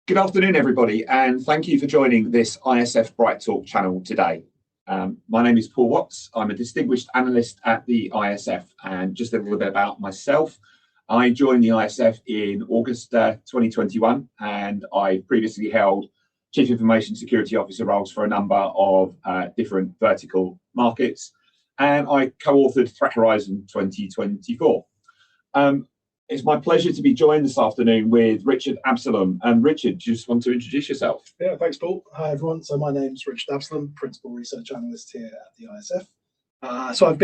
Good afternoon, everybody, and thank you for joining this ISF Bright Talk channel today. My name is Paul Watts. I'm a distinguished analyst at the ISF, and just a little bit about myself. I joined the ISF in August 2021, and I previously held Chief Information Security Officer roles for a number of different vertical markets, and I co-authored Threat Horizon 2024. It's my pleasure to be joined this afternoon with Richard Absalom. Richard, do you just want to introduce yourself? Yeah, thanks, Paul. Hi, everyone. So my name's Richard Absalom, Principal Research Analyst here at the ISF. So I've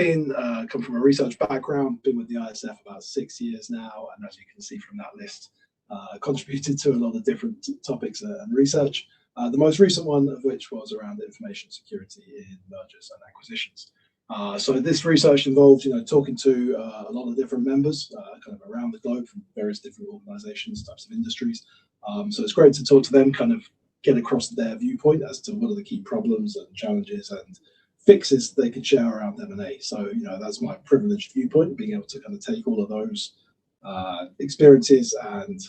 come from a research background, been with the ISF about 6 years now, and as you can see from that list, contributed to a lot of different topics and research. The most recent one of which was around information security in mergers and acquisitions. So this research involved, talking to a lot of different members kind of around the globe from various different organizations, types of industries. So it's great to talk to them, kind of get across their viewpoint as to what are the key problems and challenges and fixes they could share around M&A. So, that's my privileged viewpoint, being able to kind of take all of those experiences and,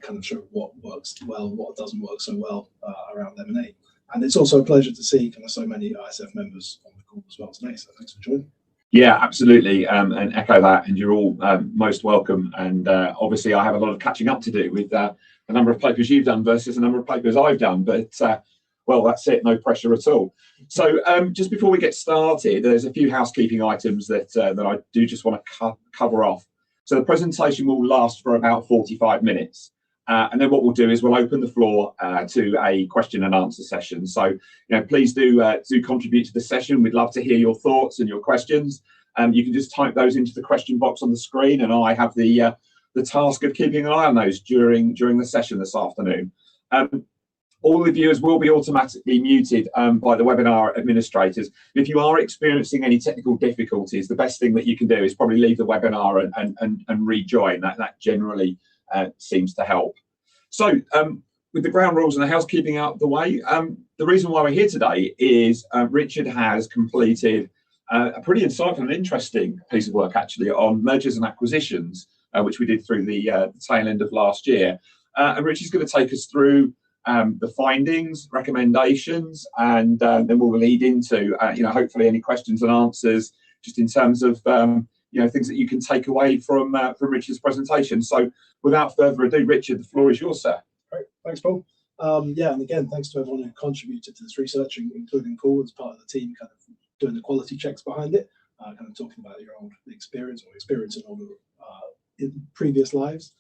kind of show what works well, what doesn't work so well around M&A. And it's also a pleasure to see kind of so many ISF members on the call as well today. So thanks for joining. Yeah, absolutely, and echo that. And you're all most welcome. And obviously, I have a lot of catching up to do with the number of papers you've done versus the number of papers I've done. But well, that's it. No pressure at all. So just before we get started, there's a few housekeeping items that I do just want to cover off. So the presentation will last for about 45 minutes. And then what we'll do is we'll open the floor to a question and answer session. So, please do contribute to the session. We'd love to hear your thoughts and your questions. You can just type those into the question box on the screen, and I have the task of keeping an eye on those during the session this afternoon. All the viewers will be automatically muted by the webinar administrators. If you are experiencing any technical difficulties, the best thing that you can do is probably leave the webinar and rejoin. That generally seems to help. So with the ground rules and the housekeeping out of the way, the reason why we're here today is Richard has completed a pretty insightful and interesting piece of work actually on mergers and acquisitions, which we did through the tail end of last year. And Richard's going to take us through the findings, recommendations, and then we'll lead into hopefully any questions and answers just in terms of things that you can take away from Richard's presentation. So without further ado, Richard, the floor is yours, sir. Great, thanks, Paul. And again, thanks to everyone who contributed to this research, including Paul as part of the team, kind of doing the quality checks behind it, kind of talking about your old experience in all the in previous lives.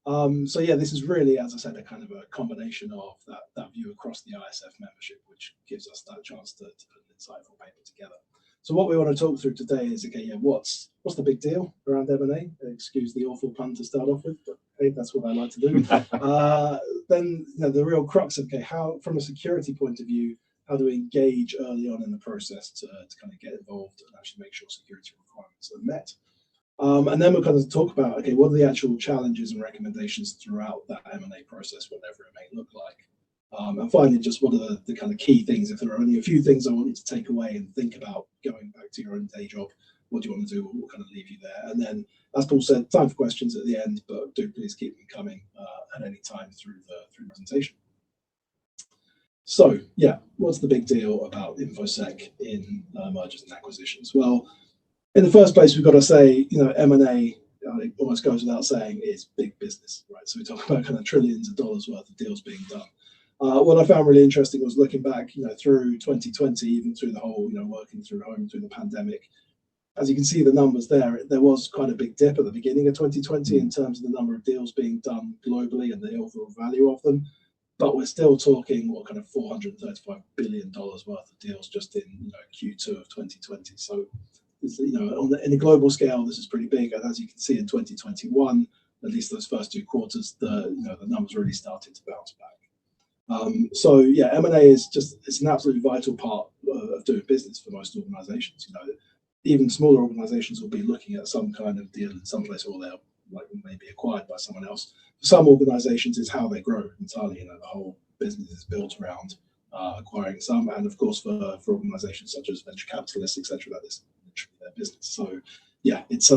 So yeah, this is really, as I said, a kind of a combination of that view across the ISF membership, which gives us that chance to put an insightful paper together. So what we want to talk through today is, what's the big deal around M&A? Excuse the awful pun to start off with, but hey, that's what I like to do. Then the real crux of, how, from a security point of view, how do we engage early on in the process to kind of get involved and actually make sure security requirements are met? And then we'll kind of talk about, what are the actual challenges and recommendations throughout that M&A process, whatever it may look like. And finally, just what are the kind of key things, if there are only a few things I want you to take away and think about going back to your own day job, what do you want to do, what will kind of leave you there? And then, as Paul said, time for questions at the end, but do please keep them coming at any time through the presentation. So, what's the big deal about InfoSec in mergers and acquisitions? Well, in the first place, we've got to say, M&A, it almost goes without saying, is big business, right? So we talk about kind of trillions of dollars worth of deals being done. What I found really interesting was looking back, through 2020, even through the whole, working through home, through the pandemic. As you can see, the numbers there was quite a big dip at the beginning of 2020 in terms of the number of deals being done globally and the overall value of them. But we're still talking, kind of $435 billion worth of deals just in, Q2 of 2020. So, in a global scale, this is pretty big. And as you can see in 2021, at least those first two quarters, the numbers really started to bounce back. So M&A is it's an absolutely vital part of doing business for most organizations. Even smaller organizations will be looking at some kind of deal in some place, or they're maybe acquired by someone else. For some organizations, it's how they grow entirely. The whole business is built around acquiring some, and of course for organizations such as venture capitalists, etc., that is literally their business. So yeah, it's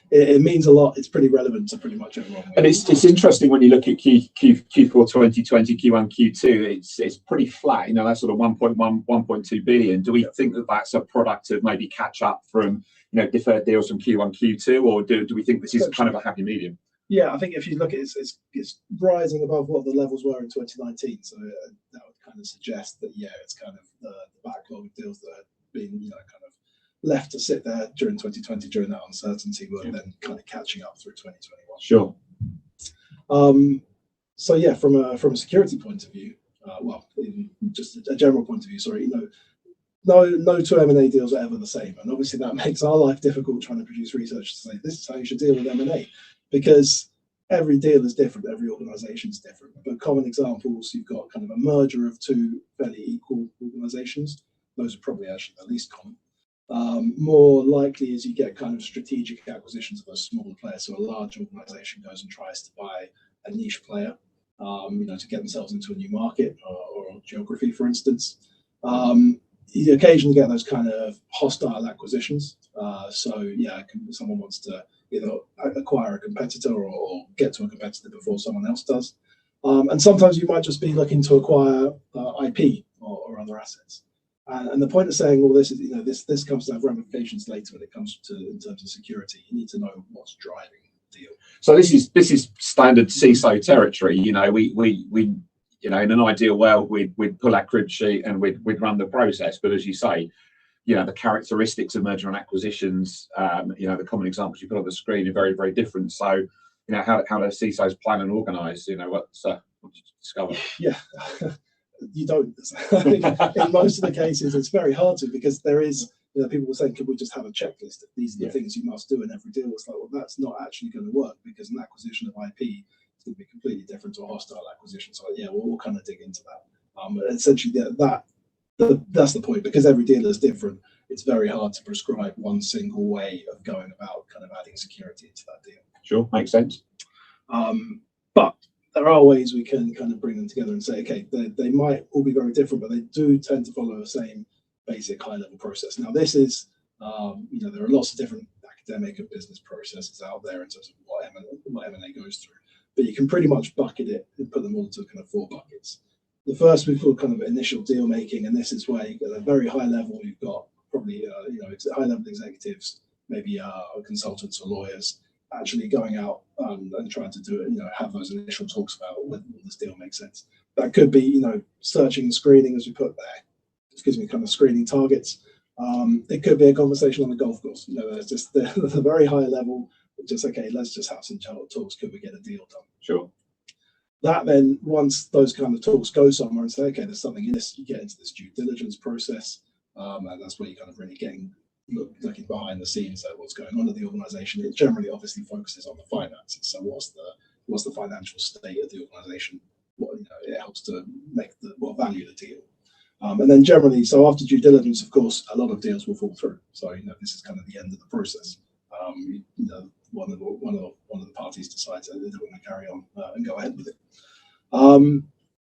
it means a lot. It's pretty relevant to pretty much everyone. And it's interesting when you look at Q4 2020, Q1, Q2. It's pretty flat. You know, that's sort of 1.1, 1.2 billion. Do we think that that's a product of maybe catch up from deferred deals from Q1, Q2, or do we think this is kind of a happy medium? Yeah, I think if you look at it, it's rising above what the levels were in 2019. So that would kind of suggest that it's kind of the backlog of deals that had been kind of left to sit there during 2020 during that uncertainty were then kind of catching up through 2021. Sure. So yeah, from a security point of view, just a general point of view, sorry, no two M&A deals are ever the same, and obviously that makes our life difficult trying to produce research to say this is how you should deal with M&A, because every deal is different, every organisation is different. But common examples, you've got kind of a merger of two fairly equal organisations. Those are probably actually the least common. More likely is you get kind of strategic acquisitions of those smaller players. So a large organisation goes and tries to buy a niche player, to get themselves into a new market or geography, for instance. You occasionally get those kind of hostile acquisitions. Someone wants to either acquire a competitor or get to a competitor before someone else does. And sometimes you might just be looking to acquire IP or other assets. And the point of saying all this is, this comes to have ramifications later when it comes to in terms of security. You need to know what's driving the deal. So this is standard CISO territory. We in an ideal world, we'd pull our crib sheet and we'd run the process. But as you say, the characteristics of merger and acquisitions, the common examples you put on the screen are very, very different. So, how do CISOs plan and organise? What did you discover? Yeah, you don't. In most of the cases, it's very hard to, because there is, people will say, could we just have a checklist? These are the things you must do in every deal. It's like, well, that's not actually going to work, because an acquisition of IP is going to be completely different to a hostile acquisition. So we'll kind of dig into that. But essentially, that's the point, because every deal is different. It's very hard to prescribe one single way of going about kind of adding security into that deal. Sure, makes sense. But there are ways we can kind of bring them together and say, okay, they might all be very different, but they do tend to follow the same basic high-level process. Now, this is, there are lots of different academic and business processes out there in terms of what M&A goes through, but you can pretty much bucket it and put them all into kind of 4 buckets. The first we call kind of initial deal making, and this is where you get a very high level. You've got probably high level executives, maybe consultants or lawyers, actually going out and trying to do it. Have those initial talks about whether this deal makes sense. That could be searching and screening, as we put there. Kind of screening targets. It could be a conversation on the golf course. There's just the very high level. Just okay, let's just have some talks. Could we get a deal done? Sure. That then, once those kind of talks go somewhere and say, okay, there's something in this, you get into this due diligence process, and that's where you're kind of really looking behind the scenes at what's going on in the organisation. It generally, obviously, focuses on the finances. So, what's the financial state of the organisation? It helps to make value the deal, and then generally, so after due diligence, of course, a lot of deals will fall through. So, this is kind of the end of the process. One of the parties decides that they don't want to carry on and go ahead with it.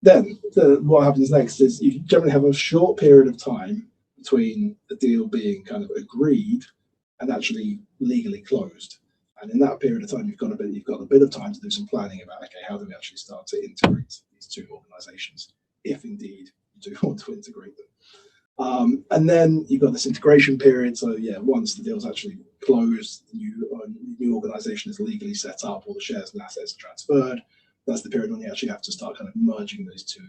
Then what happens next is you generally have a short period of time between the deal being kind of agreed and actually legally closed. And in that period of time, you've got a bit of time to do some planning about, okay, how do we actually start to integrate these two organisations, if indeed you do want to integrate them. And then you've got this integration period. So once the deal's actually closed, the new organisation is legally set up, all the shares and assets are transferred. That's the period when you actually have to start kind of merging these two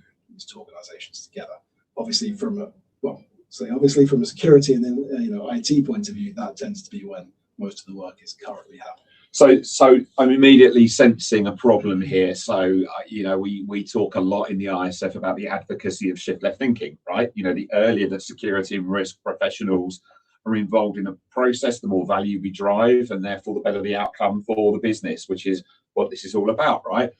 organisations together. Obviously, from a security and then IT point of view, that tends to be when most of the work is currently happening. So I'm immediately sensing a problem here. So we talk a lot in the ISF about the advocacy of shift left thinking, right? The earlier that security and risk professionals are involved in a process, the more value we drive, and therefore the better the outcome for the business, which is what this is all about, right?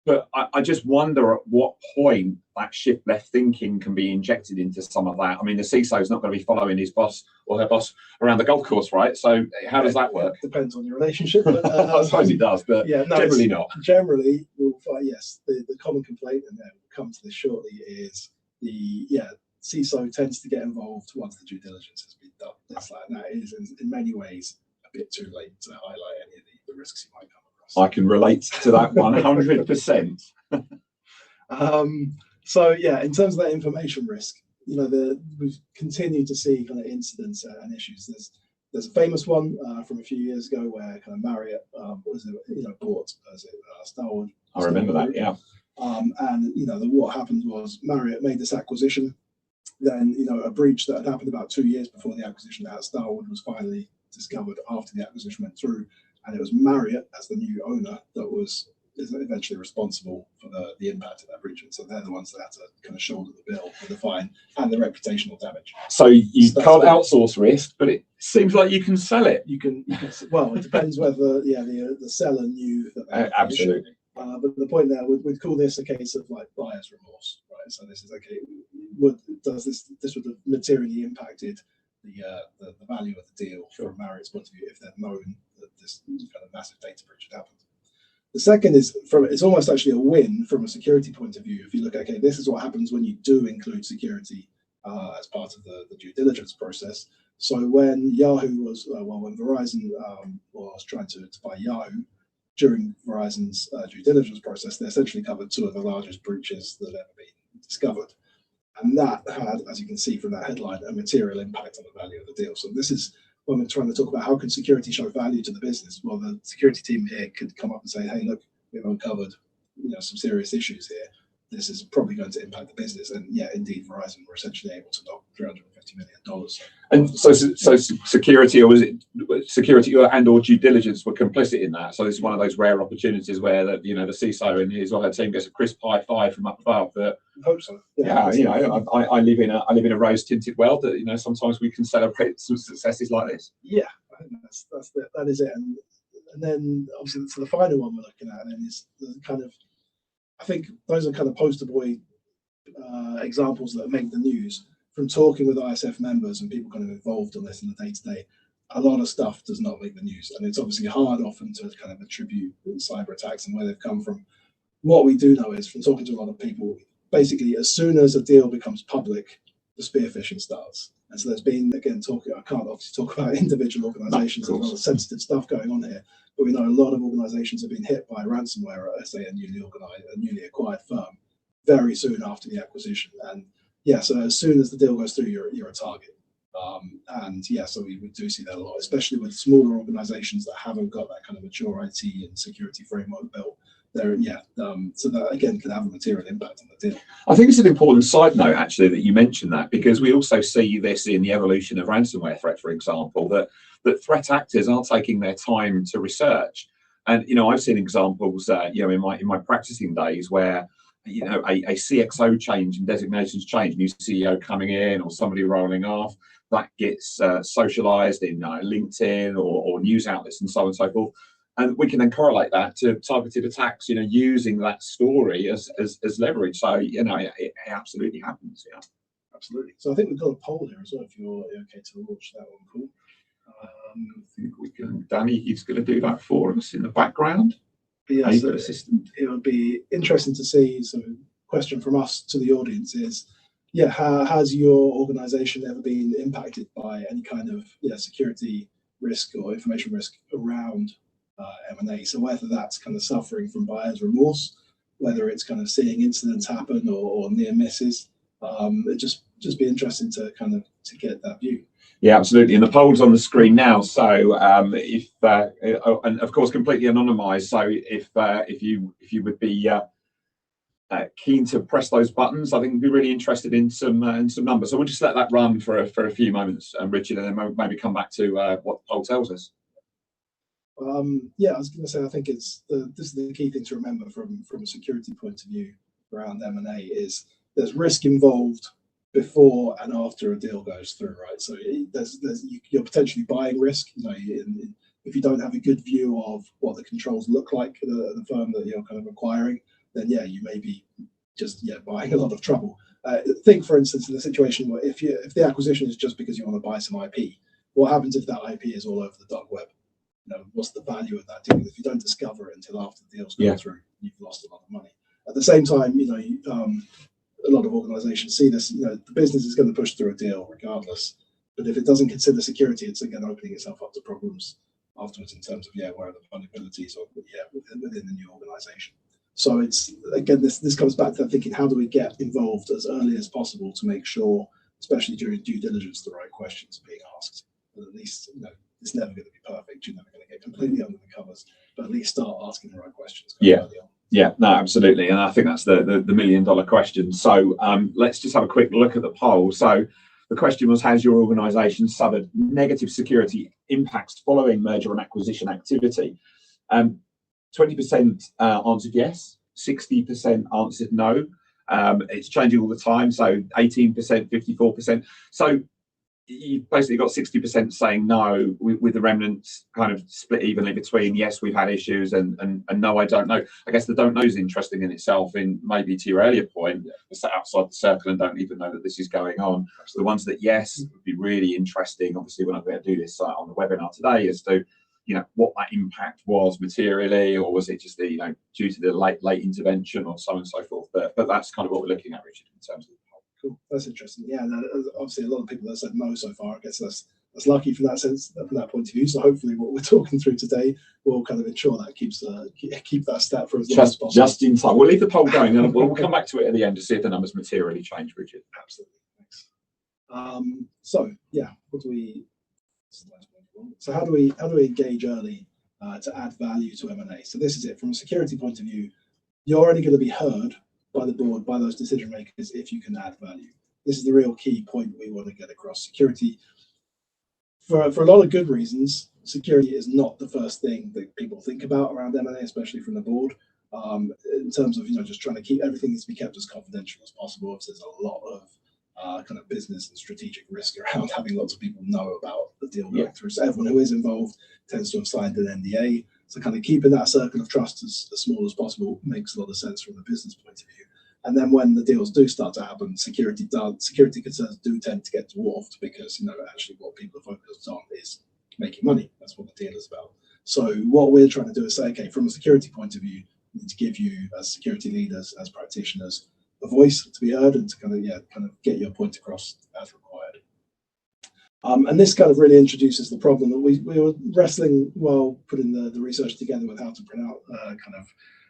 But I just wonder at what point that shift left thinking can be injected into some of that. I mean, the CISO is not going to be following his boss or her boss around the golf course, right? So how does that work? It depends on your relationship. But, I suppose it does, but generally not. Generally, we'll find, yes, the common complaint, and then we'll come to this shortly, is CISO tends to get involved once the due diligence has been done. That is in many ways a bit too late to highlight any of the risks you might come across. I can relate to that 100%. So yeah, in terms of that information risk, we've continued to see kind of incidents and issues. There's a famous one from a few years ago where kind of Marriott bought Starwood. I remember that, yeah. And what happened was Marriott made this acquisition. Then a breach that had happened about 2 years before the acquisition at Starwood was finally discovered after the acquisition went through, and it was Marriott as the new owner that is eventually responsible for the impact of that breach. And so they're the ones that had to kind of shoulder the bill for the fine and the reputational damage. So you can't outsource risk, but it seems like you can sell it. You can well, it depends whether the seller knew that. Absolutely. But the point there, we'd call this a case of like buyer's remorse, right? So this is okay. This would have materially impacted the value of the deal from Marriott's point of view if they'd known that this kind of massive data breach had happened. The second is it's almost actually a win from a security point of view. If you look, okay, this is what happens when you do include security as part of the due diligence process. So when when Verizon was trying to buy Yahoo, during Verizon's due diligence process, they essentially covered two of the largest breaches that had ever been discovered. And that had, as you can see from that headline, a material impact on the value of the deal. So this is when we're trying to talk about how can security show value to the business. Well, the security team here could come up and say, hey, look, we've uncovered some serious issues here. This is probably going to impact the business. And yeah, indeed, Verizon were essentially able to knock $350 million. And so security, or was it security and or due diligence were complicit in that? So this is one of those rare opportunities where the CISO and his or her team gets a crisp high five from up above. That I hope so. Yeah, I live in a rose-tinted world that sometimes we can celebrate some successes like this. Yeah, I think that is it. And then obviously, so the final one we're looking at then is the kind of, I think those are kind of poster boy examples that make the news. From talking with ISF members and people kind of involved on this in the day-to-day, a lot of stuff does not make the news. And it's obviously hard often to kind of attribute cyber attacks and where they've come from. What we do know is from talking to a lot of people, basically as soon as a deal becomes public, the spear phishing starts. And so there's been, again, I can't obviously talk about individual organizations, there's a lot of sensitive stuff going on here, but we know a lot of organizations have been hit by ransomware at, say, a newly acquired firm very soon after the acquisition. And yeah, so as soon as the deal goes through, you're a target. And yeah, so we do see that a lot, especially with smaller organizations that haven't got that kind of mature IT and security framework built. So that again can have a material impact on the deal. I think it's an important side note actually that you mentioned that, because we also see this in the evolution of ransomware threat, for example, that threat actors are taking their time to research. And I've seen examples in my practicing days where a CXO change and designations change, new CEO coming in or somebody rolling off, that gets socialized in LinkedIn or news outlets and so on and so forth. And we can then correlate that to targeted attacks, using that story as leverage. So, it absolutely happens. Yeah, absolutely. So I think we've got a poll here as well, if you're okay to launch that one, cool. I think we can, Danny, he's going to do that for us in the background. Yeah, so it would be interesting to see. So, question from us to the audience is, has your organization ever been impacted by any kind of security risk or information risk around M&A? So whether that's kind of suffering from buyer's remorse, whether it's kind of seeing incidents happen or near misses, it just be interesting to to get that view. Yeah, absolutely. And the poll's on the screen now. So and of course completely anonymized. So if you would be keen to press those buttons, I think we'd be really interested in some numbers. So we'll just let that run for a few moments, Richard, and then maybe come back to what the poll tells us. I was going to say, I think this is the key thing to remember from a security point of view around M&A is there's risk involved before and after a deal goes through, right? So you're potentially buying risk. If you don't have a good view of what the controls look like at the firm that you're kind of acquiring, then you may be just buying a lot of trouble. Think, for instance, in the situation where if the acquisition is just because you want to buy some IP, what happens if that IP is all over the dark web? What's the value of that deal? If you don't discover it until after the deal's gone through, you've lost a lot of money. At the same time, a lot of organizations see this, the business is going to push through a deal regardless, but if it doesn't consider security, it's again opening itself up to problems afterwards in terms of where are the vulnerabilities or within the new organization. So it's, again, this comes back to thinking, how do we get involved as early as possible to make sure, especially during due diligence, the right questions are being asked. But at least, it's never going to be perfect. You're never going to get completely under the covers, but at least start asking the right questions early on. Yeah, no, absolutely. And I think that's the $1 million question. So let's just have a quick look at the poll. So the question was, has your organisation suffered negative security impacts following merger and acquisition activity? 20% answered yes, 60% answered no. It's changing all the time. So 18%, 54%. So you've basically got 60% saying no, with the remnants kind of split evenly between yes, we've had issues, and no, I don't know. I guess the don't know is interesting in itself, in maybe to your earlier point, they're sat outside the circle and don't even know that this is going on. So the ones that yes, would be really interesting. Obviously, we're not going to do this on the webinar today, as to what that impact was materially, or was it just due to the late intervention, or so on and so forth. But that's kind of what we're looking at, Richard, in terms of. Cool, that's interesting. Yeah, and obviously a lot of people that said no so far. I guess that's lucky from that sense, from that point of view. So hopefully, what we're talking through today will kind of ensure that keep that stat for as long as possible. Just in time. We'll leave the poll going, and we'll come back to it at the end to see if the numbers materially change, Richard. Absolutely. Thanks. So yeah, what do we? So how do we engage early to add value to M&A? So this is it. From a security point of view, you're only going to be heard by the board, by those decision makers, if you can add value. This is the real key point we want to get across. Security, for a lot of good reasons, security is not the first thing that people think about around M&A, especially from the board. In terms of just trying to keep everything needs to be kept as confidential as possible. So there's a lot of kind of business and strategic risk around having lots of people know about the deal going through. So everyone who is involved tends to have signed an NDA. So kind of keeping that circle of trust as small as possible makes a lot of sense from the business point of view. And then when the deals do start to happen, security concerns do tend to get dwarfed, because actually what people are focused on is making money. That's what the deal is about. So what we're trying to do is say, okay, from a security point of view, we need to give you, as security leaders, as practitioners, a voice to be heard and to kind of get your point across as required. And this kind of really introduces the problem that we were wrestling while putting the research together with how to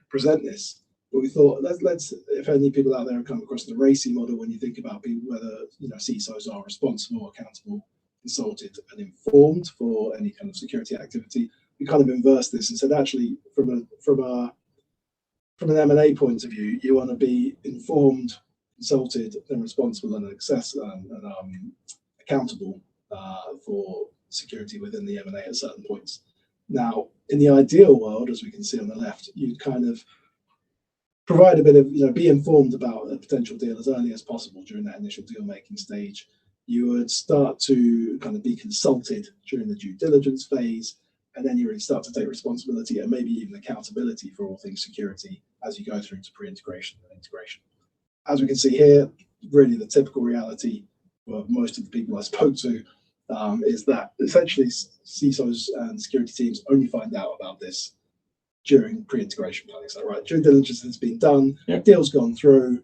present this. But we thought, let's if any people out there have come across the RACI model, when you think about people, whether CISOs are responsible, accountable, consulted, and informed for any kind of security activity, we kind of inverse this and said, actually, from an M&A point of view, you want to be informed, consulted, and responsible, and accountable for security within the M&A at certain points. Now, in the ideal world, as we can see on the left, you'd kind of provide a bit of, be informed about a potential deal as early as possible during that initial deal making stage. You would start to kind of be consulted during the due diligence phase, and then you really start to take responsibility and maybe even accountability for all things security as you go through to pre-integration and integration. As we can see here, really the typical reality for most of the people I spoke to is that essentially CISOs and security teams only find out about this during pre-integration planning. Is that right? Due diligence has been done, deal's gone through,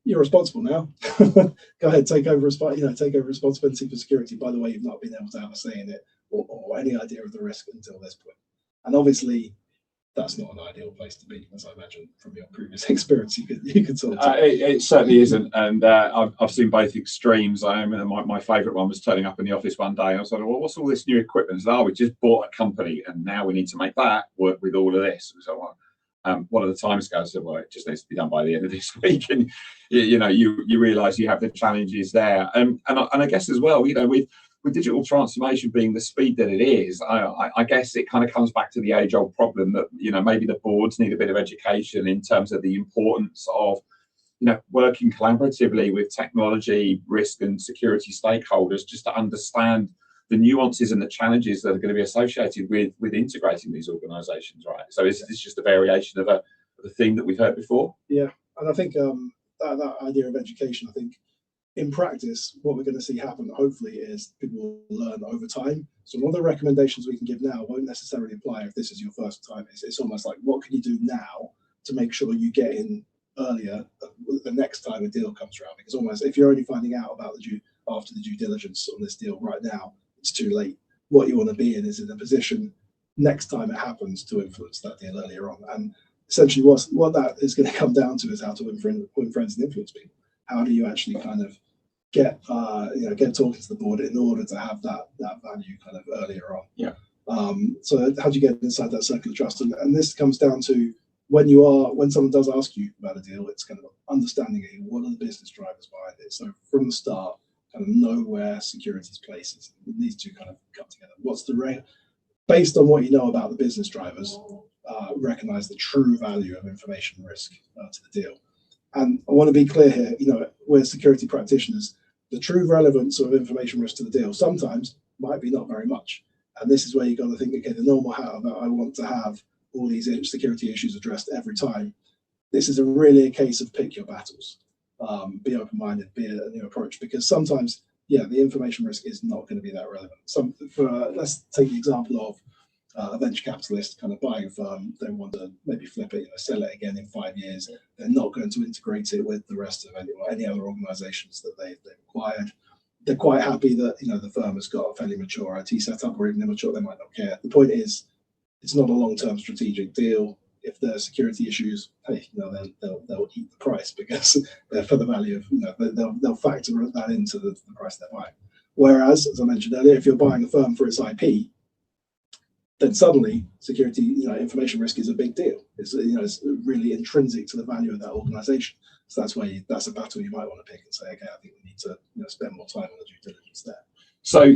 you're responsible now. Go ahead, take over responsibility for security. By the way, you've not been able to have a say in it or any idea of the risk until this point. And obviously, that's not an ideal place to be, as I imagine from your previous experience. You could sort of. It certainly isn't, and I've seen both extremes. My favourite one was turning up in the office one day, and I was like, "Well, what's all this new equipment?" So, we just bought a company, and now we need to make that work with all of this. So, one of the timescales said, "Well, it just needs to be done by the end of this week," and you realise you have the challenges there, and I guess as well, with digital transformation being the speed that it is, I guess it kind of comes back to the age-old problem that maybe the boards need a bit of education in terms of the importance of working collaboratively with technology, risk, and security stakeholders, just to understand the nuances and the challenges that are going to be associated with integrating these organisations, right? So it's just a variation of a theme that we've heard before. Yeah, and I think that idea of education, I think, in practice, what we're going to see happen, hopefully, is people will learn over time. So one of the recommendations we can give now won't necessarily apply if this is your first time. It's almost like, what can you do now to make sure you get in earlier the next time a deal comes around? Because almost if you're only finding out about after the due diligence on this deal right now, it's too late. What you want to be in is in a position next time it happens to influence that deal earlier on. And essentially what that is going to come down to is how to win friends and influence people. How do you actually kind of get talking to the board in order to have that value kind of earlier on? Yeah. So how do you get inside that circle of trust? And this comes down to when someone does ask you about a deal, it's kind of understanding what are the business drivers behind it. So from the start, kind of know where security's place is. These two kind of come together. What's the based on what you know about the business drivers, recognize the true value of information risk to the deal. And I want to be clear here, we're security practitioners, the true relevance of information risk to the deal sometimes might be not very much. And this is where you've got to think, okay, the normal how that I want to have all these security issues addressed every time. This is really a case of pick your battles. Be open-minded, be a new approach, because sometimes, the information risk is not going to be that relevant. Let's take the example of a venture capitalist kind of buying a firm. They want to maybe flip it, sell it again in 5 years. They're not going to integrate it with the rest of any other organizations that they've acquired. They're quite happy that the firm has got a fairly mature IT setup, or even immature. They might not care. The point is, it's not a long-term strategic deal. If there are security issues, hey, they'll eat the price because for the value of they'll factor that into the price they're buying. Whereas, as I mentioned earlier, if you're buying a firm for its IP, then suddenly security, information risk is a big deal. It's really intrinsic to the value of that organization. So that's a battle you might want to pick and say, okay, I think we need to spend more time on the due diligence there. So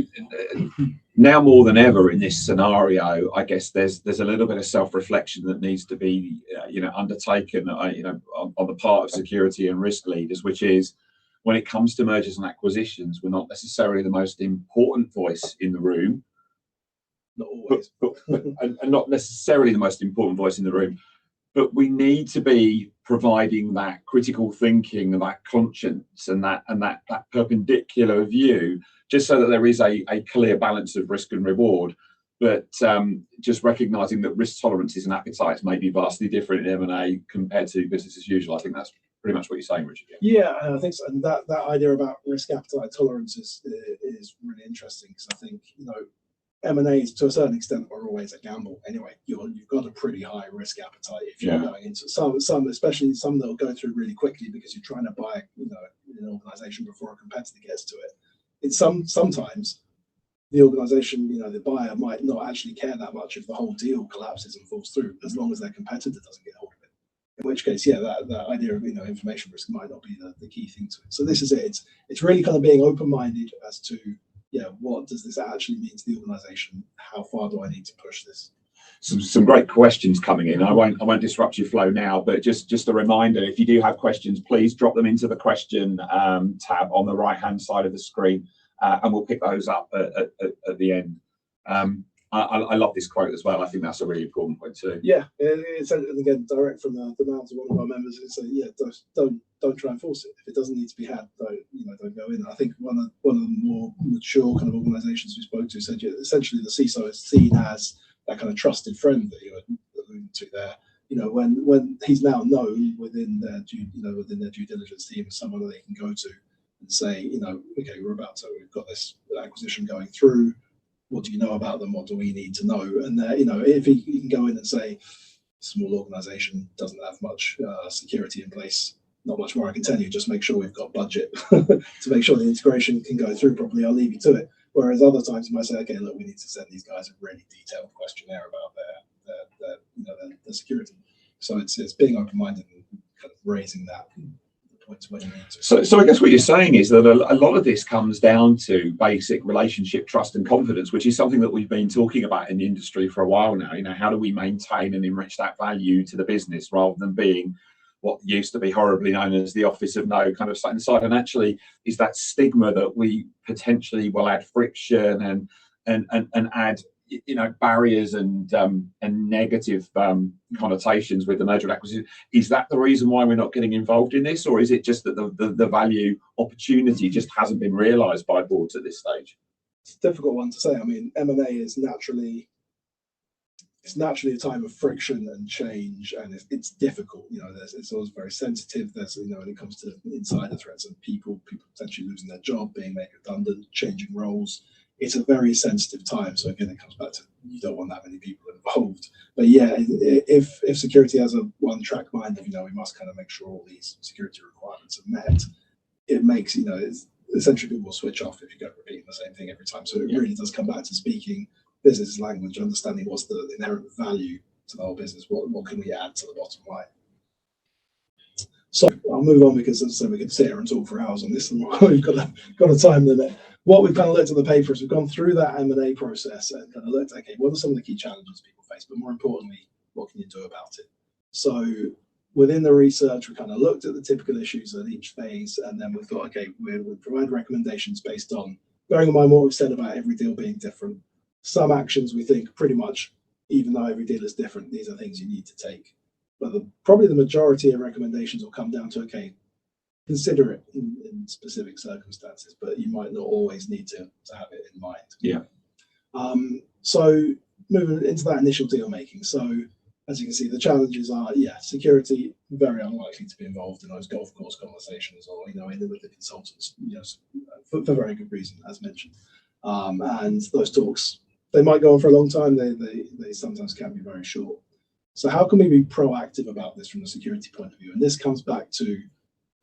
now more than ever in this scenario, I guess there's a little bit of self-reflection that needs to be undertaken on the part of security and risk leaders, which is when it comes to mergers and acquisitions, we're not necessarily the most important voice in the room. Not always. And not necessarily the most important voice in the room, but we need to be providing that critical thinking and that conscience and that perpendicular view, just so that there is a clear balance of risk and reward. But just recognizing that risk tolerances and appetites may be vastly different in M&A compared to business as usual. I think that's pretty much what you're saying, Richard. Yeah, and I think so. And that idea about risk appetite tolerance is really interesting, because I think M&A to a certain extent are always a gamble anyway. You've got a pretty high risk appetite if you're going into some, especially some that will go through really quickly because you're trying to buy an organization before a competitor gets to it. It's sometimes the organization, the buyer might not actually care that much if the whole deal collapses and falls through, as long as their competitor doesn't get hold of it. In which case, that idea of information risk might not be the key thing to it. So this is it. It's really kind of being open-minded as to what does this actually mean to the organization? How far do I need to push this? Some great questions coming in. I won't disrupt your flow now, but just a reminder, if you do have questions, please drop them into the question tab on the right hand side of the screen, and we'll pick those up at the end. I love this quote as well. I think that's a really important point too. Yeah, it's again direct from the mouth of one of our members. It's don't try and force it. If it doesn't need to be had, don't go in. I think one of the more mature kind of organisations we spoke to said essentially the CISO is seen as that kind of trusted friend that you were alluding to there. When he's now known within their due diligence team as someone that they can go to and say, okay, we've got this acquisition going through. What do you know about them? What do we need to know? And if he can go in and say, small organisation doesn't have much security in place, not much more I can tell you. Just make sure we've got budget to make sure the integration can go through properly. I'll leave you to it. Whereas other times you might say, okay, look, we need to send these guys a really detailed questionnaire about their security. So it's being open-minded and kind of raising that. When you need to. So I guess what you're saying is that a lot of this comes down to basic relationship, trust and confidence, which is something that we've been talking about in the industry for a while now. How do we maintain and enrich that value to the business rather than being what used to be horribly known as the office of no kind of sat inside? And actually is that stigma that we potentially will add friction and add barriers and negative connotations with the merger and acquisition. Is that the reason why we're not getting involved in this, or is it just that the value opportunity just hasn't been realised by boards at this stage? It's a difficult one to say. I mean, M&A is naturally a time of friction and change, and it's difficult. It's always very sensitive. There's when it comes to insider threats and people potentially losing their job, being made redundant, changing roles. it's a very sensitive time. So again, it comes back to you don't want that many people involved. But yeah, if security has a one-track mind, we must kind of make sure all these security requirements are met, it makes, it's, essentially people will switch off if you go repeating the same thing every time. So it really does come back to speaking business language, understanding what's the inherent value to the whole business, what can we add to the bottom line. So I'll move on, because as I said, we could sit here and talk for hours on this, and we've got a time limit. What we've kind of looked at the paper is we've gone through that M&A process and kind of looked, okay, what are some of the key challenges people face, but more importantly, what can you do about it? So within the research, we kind of looked at the typical issues at each phase, and then we thought, okay, we'll provide recommendations based on, bearing in mind what we've said about every deal being different. Some actions we think pretty much, even though every deal is different, these are things you need to take. But probably the majority of recommendations will come down to, okay, consider it in specific circumstances, but you might not always need to have it in mind. Yeah. So moving into that initial deal making. So as you can see, the challenges are, security, very unlikely to be involved in those golf course conversations, or, in with the consultants, for very good reason, as mentioned. And those talks, they might go on for a long time. They sometimes can be very short. So how can we be proactive about this from a security point of view? And this comes back to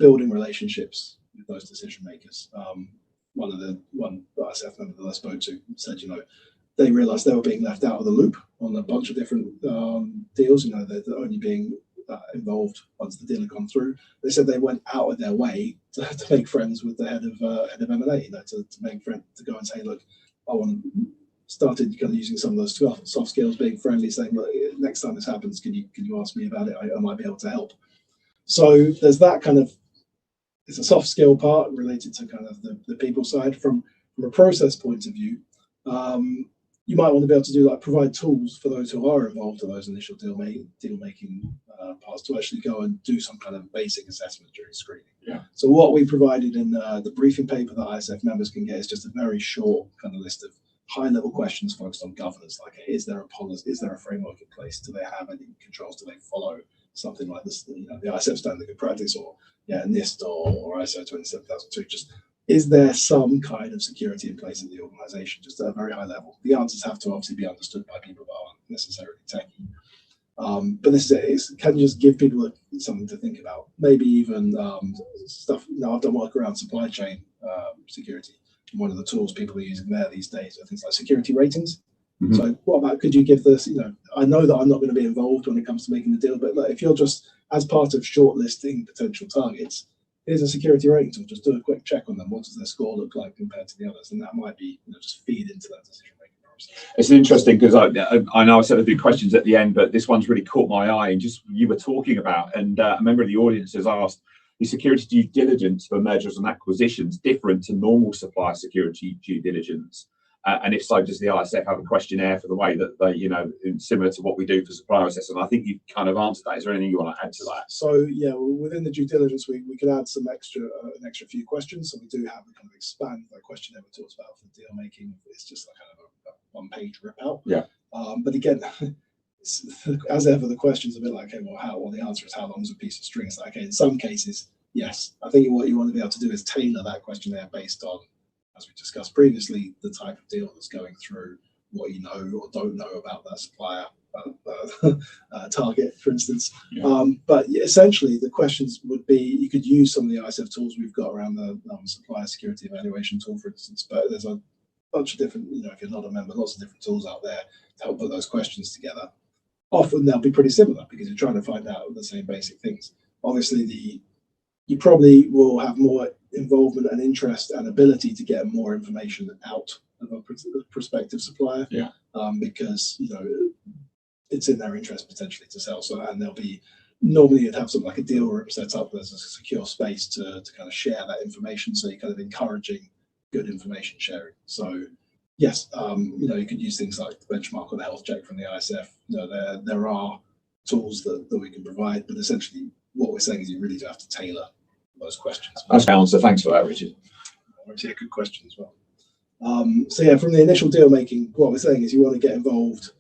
building relationships with those decision makers. One ISF member that I spoke to said, they realized they were being left out of the loop on a bunch of different deals. They're only being involved once the deal had gone through. They said they went out of their way to make friends with the head of M&A, to make friends, to go and say, look, started kind of using some of those soft skills, being friendly, saying, look, next time this happens, can you ask me about it? I might be able to help. So there's that kind of, it's a soft skill part related to kind of the people side. From a process point of view, you might want to be able to do provide tools for those who are involved in those initial deal making parts to actually go and do some kind of basic assessment during screening. Yeah. So what we provided in the briefing paper that ISF members can get is just a very short kind of list of high-level questions focused on governance, like, is there a policy, is there a framework in place, do they have any controls, do they follow something like this, the ISF standard good practice, or NIST or ISO 27002, just is there some kind of security in place in the organization, just at a very high level? The answers have to obviously be understood by people that aren't necessarily techie. But this can just give people something to think about. Maybe even stuff, I've done work around supply chain security. One of the tools people are using there these days are things like security ratings. Mm-hmm. So what about, could you give this, I know that I'm not going to be involved when it comes to making the deal, but if you're just, as part of shortlisting potential targets, here's a security rating tool, just do a quick check on them. What does their score look like compared to the others? And that might be, just feed into that decision-making process. It's interesting, because I know I said a few questions at the end, but this one's really caught my eye, and just you were talking about, and a member of the audience has asked, is security due diligence for mergers and acquisitions different to normal supplier security due diligence? And if so, does the ISF have a questionnaire for the way that they, similar to what we do for supplier assessment? I think you've kind of answered that. Is there anything you want to add to that? So within the due diligence, we could add some an extra few questions. So we do have a kind of expand that questionnaire we talked about for deal making. It's just like kind of a one-page rip out. Yeah. But again, as ever, the question's a bit like, okay, well, the answer is how long is a piece of string? It's like, okay, in some cases, yes. I think what you want to be able to do is tailor that questionnaire based on, as we discussed previously, the type of deal that's going through, what you know or don't know about that supplier target, for instance. Yeah. But essentially, the questions would be, you could use some of the ISF tools we've got around the supplier security evaluation tool, for instance, but there's a bunch of different, if you're not a member, lots of different tools out there to help put those questions together. Often they'll be pretty similar because you're trying to find out the same basic things. Obviously, you probably will have more involvement and interest and ability to get more information out of a prospective supplier. Yeah. Because it's in their interest potentially to sell. So, and normally you'd have something like a deal room set up as a secure space to kind of share that information. So you're kind of encouraging good information sharing. So yes, you could use things like the benchmark or the health check from the ISF. There are tools that we can provide, but essentially what we're saying is you really do have to tailor those questions. That's my answer. Thanks for that, Richard. Obviously a good question as well. So from the initial deal making, what we're saying is you want to get involved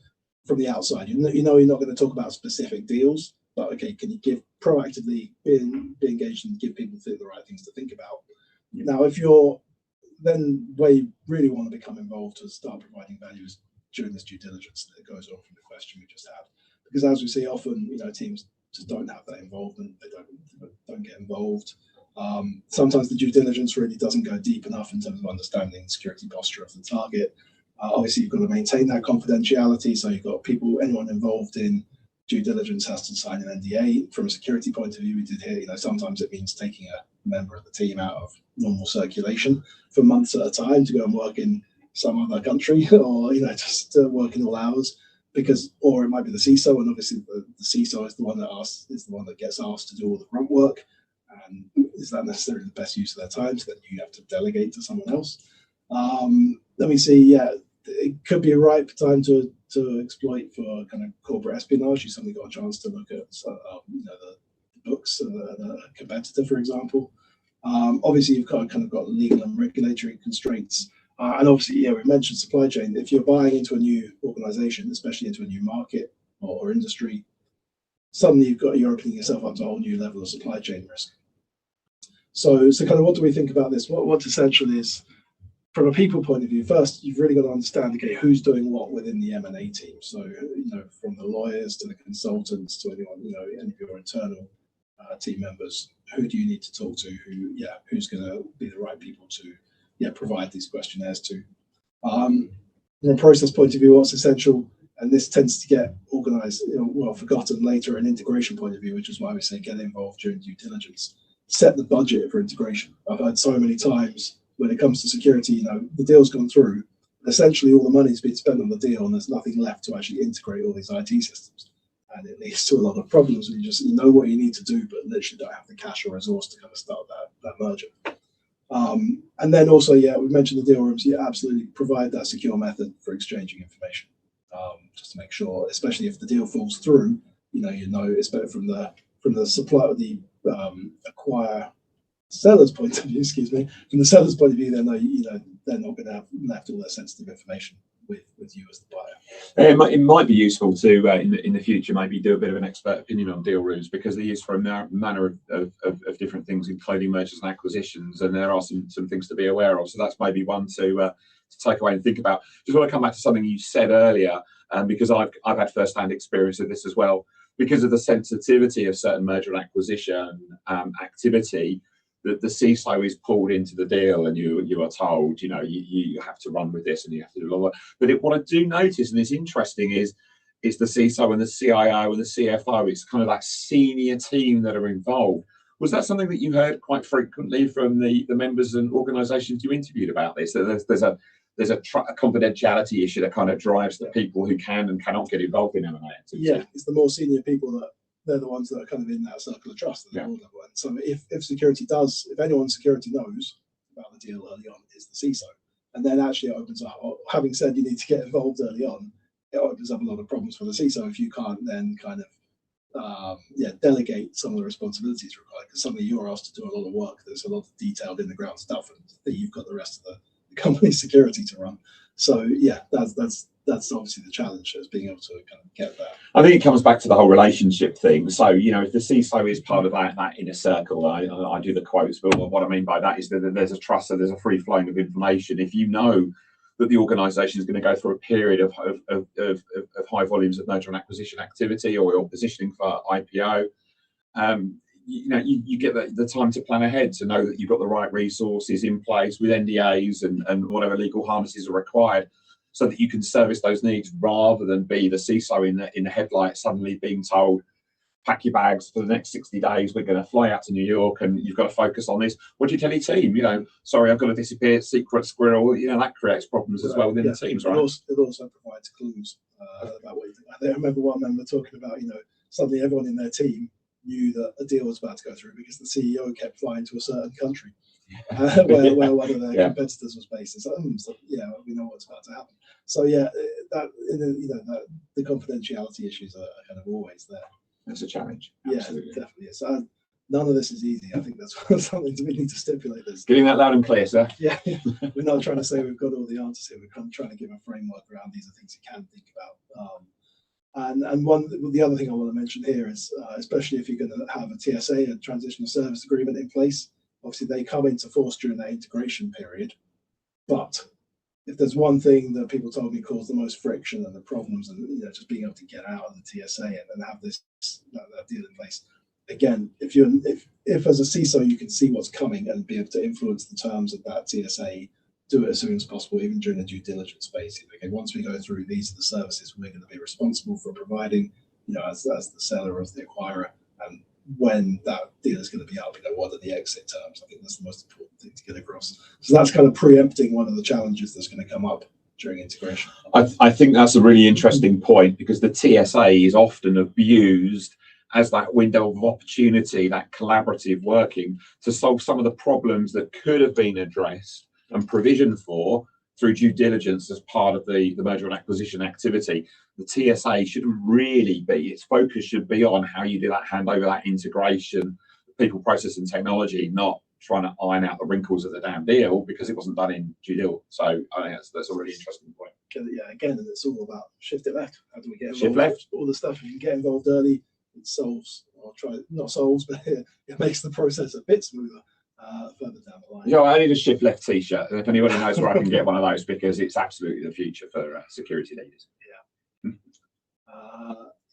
from the outside. You're not going to talk about specific deals, but okay, can you proactively be engaged and give people the right things to think about? Yeah. Now, if you're then where you really want to become involved to start providing value is during this due diligence that goes on from the question we just had. Because as we see often, teams just don't have that involvement. They don't get involved. Sometimes the due diligence really doesn't go deep enough in terms of understanding the security posture of the target. Obviously, you've got to maintain that confidentiality. So you've got anyone involved in due diligence has to sign an NDA. From a security point of view, we did hear, sometimes it means taking a member of the team out of normal circulation for months at a time to go and work in some other country, or just work in all hours, or it might be the CISO, and obviously the CISO is the one that gets asked to do all the grunt work, and is that necessarily the best use of their time? So then you have to delegate to someone else. Let me see. Yeah, it could be a ripe time to exploit for kind of corporate espionage. You suddenly got a chance to look at the books of a competitor, for example. Obviously, you've kind of got legal and regulatory constraints. And obviously, we mentioned supply chain. If you're buying into a new organization, especially into a new market or industry, suddenly you're opening yourself up to a whole new level of supply chain risk. So kind of what do we think about this? What essentially is, from a people point of view, first, you've really got to understand, okay, who's doing what within the M&A team. So, from the lawyers to the consultants to anyone, any of your internal team members, who do you need to talk to? Who's going to be the right people to provide these questionnaires to? From a process point of view, what's essential, and this tends to get organized, forgotten later, an integration point of view, which is why we say get involved during due diligence. Set the budget for integration. I've heard so many times when it comes to security, the deal's gone through, essentially all the money's been spent on the deal and there's nothing left to actually integrate all these IT systems. And it leads to a lot of problems when you know what you need to do, but literally don't have the cash or resource to kind of start that merger. And then also, we mentioned the deal rooms. Absolutely provide that secure method for exchanging information, just to make sure, especially if the deal falls through, it's better from the supply, the acquire seller's point of view. Excuse me, from the seller's point of view, they're not going to have left all their sensitive information with you as the buyer. It might be useful to in the future maybe do a bit of an expert opinion on deal rooms, because they're used for a manner of different things, including mergers and acquisitions, and there are some things to be aware of. So that's maybe one to take away and think about. Just want to come back to something you said earlier, because I've had first-hand experience of this as well, because of the sensitivity of certain merger and acquisition activity. The CISO is pulled into the deal, and you are told, you have to run with this, and you have to do a lot of work. But what I do notice, and it's interesting, is the CISO and the CIO and the CFO. It's kind of that senior team that are involved. Was that something that you heard quite frequently from the members and organisations you interviewed about this? So there's a confidentiality issue that kind of drives the people who can and cannot get involved in M&A activity. Yeah, it's the more senior people that they're the ones that are kind of in that circle of trust. Yeah. And so if anyone security knows about the deal early on, is the CISO. And then actually it opens up, having said you need to get involved early on, it opens up a lot of problems for the CISO if you can't then kind of delegate some of the responsibilities required, because suddenly you're asked to do a lot of work. There's a lot of detailed in the ground stuff, and that you've got the rest of the company's security to run. So that's obviously the challenge, is being able to kind of get that. I think it comes back to the whole relationship thing. So, if the CISO is part of that inner circle, I do the quotes, but what I mean by that is that there's a trust, so there's a free flowing of information. If you know that the organisation is going to go through a period of high volumes of merger and acquisition activity, or you're positioning for IPO, you get the time to plan ahead, to know that you've got the right resources in place with NDAs and whatever legal harnesses are required, so that you can service those needs, rather than be the CISO in the headlights, suddenly being told, pack your bags for the next 60 days, we're going to fly out to New York and you've got to focus on this. What do you tell your team? Sorry, I've got to disappear, secret squirrel. That creates problems as well within the teams, right? It also provides clues about what you think. I remember one member talking about, suddenly everyone in their team knew that a deal was about to go through because the CEO kept flying to a certain country where one of their competitors was based. So we know what's about to happen. So the confidentiality issues are kind of always there. That's a challenge. Absolutely. Yeah, definitely. So none of this is easy. I think that's something we need to stipulate. This. Getting that loud and clear, sir. Yeah, we're not trying to say we've got all the answers here. We're kind of trying to give a framework around these are things you can think about. And the other thing I want to mention here is, especially if you're going to have a TSA, a transitional service agreement in place, obviously they come into force during that integration period. But if there's one thing that people told me caused the most friction and the problems, and just being able to get out of the TSA and have this that deal in place. Again, if as a CISO you can see what's coming and be able to influence the terms of that TSA, do it as soon as possible, even during the due diligence phase. Okay, once we go through, these are the services we're going to be responsible for providing, as the seller, as the acquirer, and when that deal is going to be up, what are the exit terms? I think that's the most important thing to get across. So that's kind of preempting one of the challenges that's going to come up during integration. I think that's a really interesting point, because the TSA is often abused as that window of opportunity, that collaborative working to solve some of the problems that could have been addressed and provisioned for through due diligence as part of the merger and acquisition activity. The TSA shouldn't really be, its focus should be on how you do that handover, that integration, people, process and technology, not trying to iron out the wrinkles of the damn deal because it wasn't done in due diligence. So I think that's a really interesting point. Yeah, again, and it's all about shift it left. How do we get involved? Shift left. All the stuff, if you can get involved early, it solves, or not solves, but it makes the process a bit smoother further down the line. Yeah, I need a shift left t-shirt. If anybody knows where I can get one of those, because it's absolutely the future for security leaders.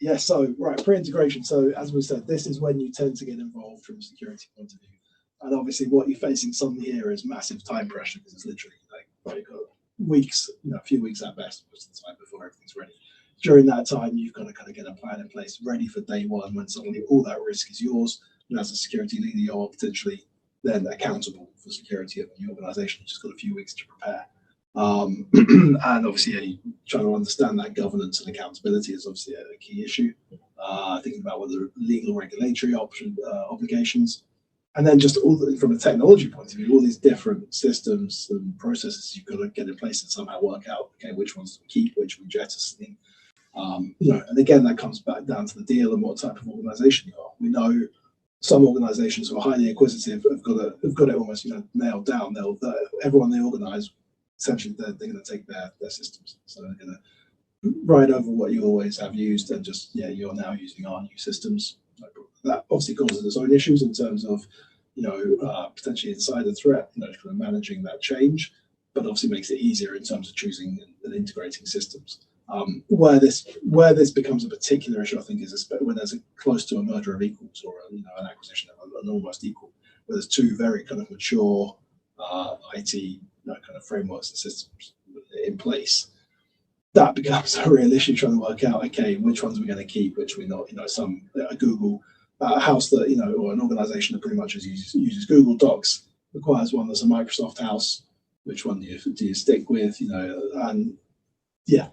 Yeah. So right, pre-integration. So as we said, this is when you tend to get involved from a security point of view. And obviously what you're facing suddenly here is massive time pressure, because it's literally you've got weeks, a few weeks at best most of the time before everything's ready. During that time, you've got to kind of get a plan in place ready for day one, when suddenly all that risk is yours. And as a security leader, you're potentially then accountable for security of the organization. You've just got a few weeks to prepare. And obviously, trying to understand that governance and accountability is obviously a key issue. Thinking about what the legal regulatory obligations, and then just from a technology point of view, all these different systems and processes you've got to get in place and somehow work out, okay, which ones to keep, which we jettison. And again, that comes back down to the deal and what type of organization you are. We know some organizations who are highly acquisitive have got it almost nailed down. Everyone they organize, essentially they're going to take their systems, so they're going to ride over what you always have used and just you're now using our new systems. That obviously causes its own issues in terms of potentially insider threat, kind of managing that change, but obviously makes it easier in terms of choosing and integrating systems. Where this becomes a particular issue, I think, is when there's close to a merger of equals, or an acquisition of an almost equal, where there's two very kind of mature IT kind of frameworks and systems in place. That becomes a real issue, trying to work out, okay, which ones we're going to keep, which we're not. Some Google house that or an organization that pretty much uses Google Docs requires one that's a Microsoft house. Which one do you stick with? And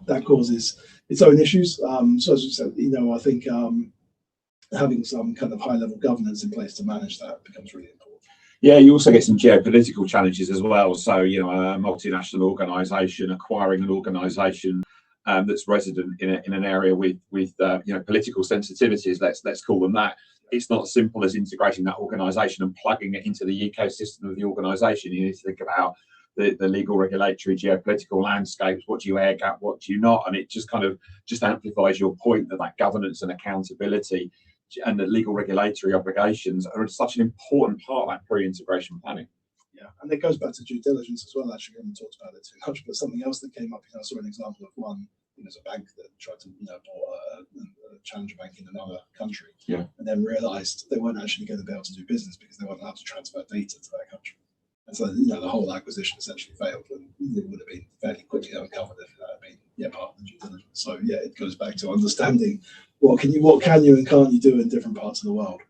that causes its own issues. So as you said, I think having some kind of high-level governance in place to manage that becomes really important. Yeah, you also get some geopolitical challenges as well. So, a multinational organisation acquiring an organisation that's resident in an area with political sensitivities. Let's call them that. It's not as simple as integrating that organisation and plugging it into the ecosystem of the organisation. You need to think about the legal, regulatory, geopolitical landscapes. What do you air gap? What do you not? And it just amplifies your point that governance and accountability and the legal regulatory obligations are such an important part of that pre-integration planning. Yeah, and it goes back to due diligence as well. Actually, we haven't talked about it too much, but something else that came up, I saw an example of one. There's a bank that tried to bought a challenger bank in another country, and then realised they weren't actually going to be able to do business because they weren't allowed to transfer data to that country. And so, the whole acquisition essentially failed, and it would have been fairly quickly uncovered if that had been part of the due diligence. So it goes back to understanding what can you and can't you do in different parts of the world.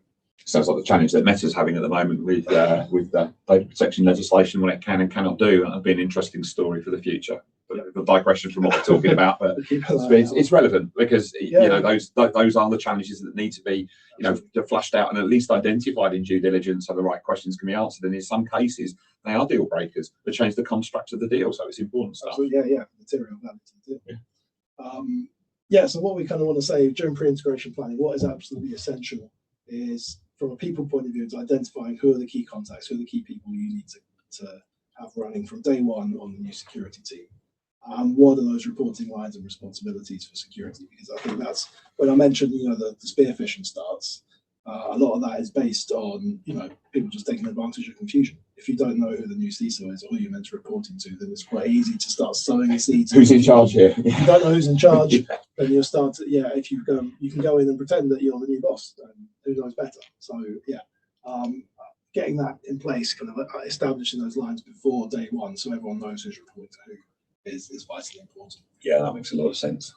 Sounds like the challenge that Meta's having at the moment with data protection legislation, what it can and cannot do. That'll be an interesting story for the future. The digression from what we're talking about, but it's relevant because those are the challenges that need to be flushed out and at least identified in due diligence, so the right questions can be answered. And in some cases, they are deal breakers that change the construct of the deal. So it's important stuff. Material value to the deal. So what we kind of want to say during pre-integration planning, what is absolutely essential is, from a people point of view, it's identifying who are the key contacts, who are the key people you need to have running from day one on the new security team. And what are those reporting lines and responsibilities for security? Because I think that's when I mentioned, the spear phishing starts. A lot of that is based on, people just taking advantage of confusion. if you don't know who the new CISO is or who you're meant to reporting to, then it's quite easy to start sowing the seeds. Who's in charge here? If you don't know who's in charge, then you'll start to, if you go, you can go in and pretend that you're the new boss, and who knows better. So getting that in place, kind of establishing those lines before day one, so everyone knows who's reporting to who, is vitally important. Yeah, that makes a lot of sense.